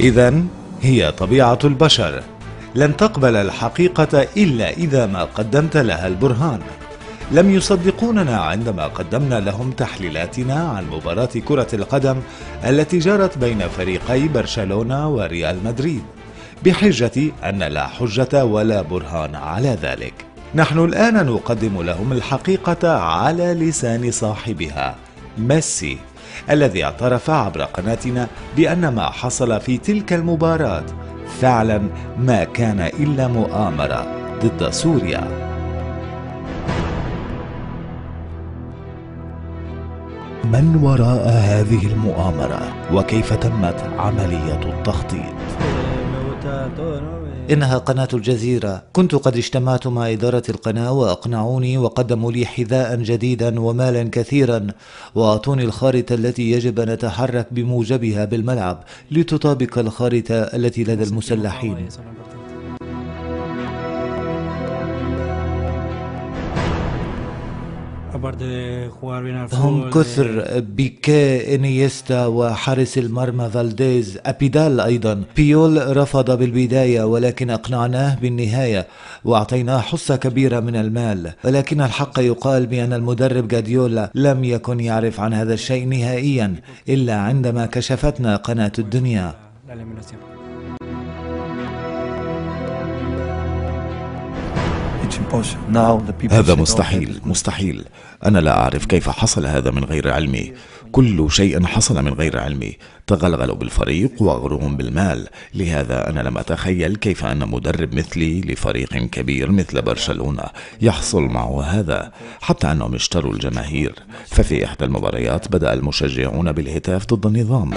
إذن هي طبيعة البشر، لن تقبل الحقيقة إلا إذا ما قدمت لها البرهان. لم يصدقوننا عندما قدمنا لهم تحليلاتنا عن مباراة كرة القدم التي جرت بين فريقي برشلونة وريال مدريد، بحجة أن لا حجة ولا برهان على ذلك. نحن الآن نقدم لهم الحقيقة على لسان صاحبها ميسي، الذي اعترف عبر قناتنا بأن ما حصل في تلك المباراة فعلا ما كان إلا مؤامرة ضد سوريا. من وراء هذه المؤامرة وكيف تمت عملية التخطيط؟ إنها قناة الجزيرة. كنت قد اجتمعت مع إدارة القناة وأقنعوني وقدموا لي حذاء جديدا ومالا كثيرا، وأعطوني الخارطة التي يجب أن نتحرك بموجبها بالملعب لتطابق الخارطة التي لدى المسلحين. هم كثر: بيكي، إنيستا، وحارس المرمى فالديز، أبيدال أيضا. بيول رفض بالبداية ولكن أقنعناه بالنهاية وأعطيناه حصة كبيرة من المال، ولكن الحق يقال بأن المدرب غاديولا لم يكن يعرف عن هذا الشيء نهائيا إلا عندما كشفتنا قناة الدنيا. هذا مستحيل. أنا لا أعرف كيف حصل هذا من غير علمي. كل شيء حصل من غير علمي. تغلغلوا بالفريق وأغروهم بالمال. لهذا أنا لم أتخيل كيف أن مدرب مثلي لفريق كبير مثل برشلونة يحصل معه هذا، حتى أنهم اشتروا الجماهير. ففي إحدى المباريات بدأ المشجعون بالهتاف ضد النظام.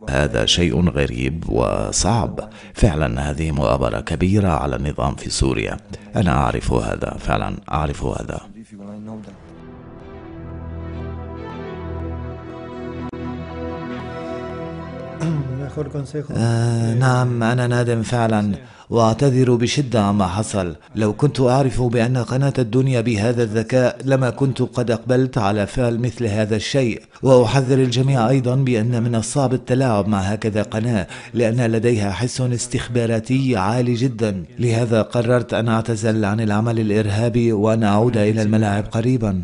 هذا شيء غريب وصعب. فعلا هذه مؤامرة كبيرة على النظام في سوريا. أنا أعرف هذا، فعلا أعرف هذا. نعم، أنا نادم فعلا وأعتذر بشدة عما حصل. لو كنت أعرف بأن قناة الدنيا بهذا الذكاء لما كنت قد أقبلت على فعل مثل هذا الشيء. وأحذر الجميع أيضا بأن من الصعب التلاعب مع هكذا قناة، لأن لديها حس استخباراتي عالي جدا. لهذا قررت أن أعتزل عن العمل الإرهابي وأن أعود إلى الملاعب قريبا.